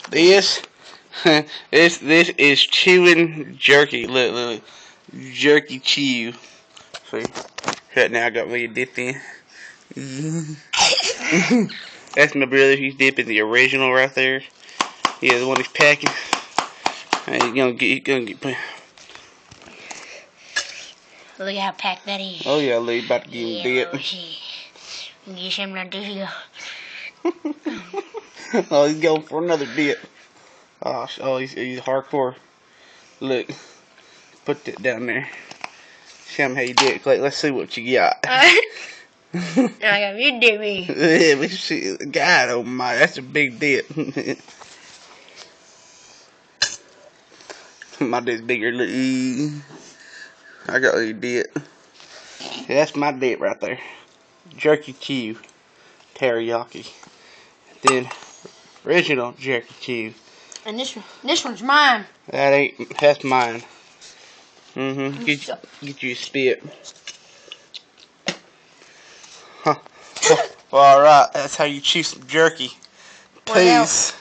This, this is chewing jerky. Look, jerky chew. See, right now I got me dip in. That's my brother. He's dipping the original right there. Yeah, the one he's packing. And he's gonna get. Look how packed that is. Oh yeah, Lee about to give him dip. Get him right there. Oh, he's going for another dip. Oh, he's hardcore. Look, put that down there. Show him how you dip, Clay. Let's see what you got. I got you dip me. Yeah, we see. God, oh my, that's a big dip. My dip's bigger. Look, I got a dip. Yeah, that's my dip right there. Jerky chew, teriyaki. Then original jerky chew. And this one's mine. That's mine. Get you a spit. Huh. Well, alright, that's how you chew some jerky. Peace.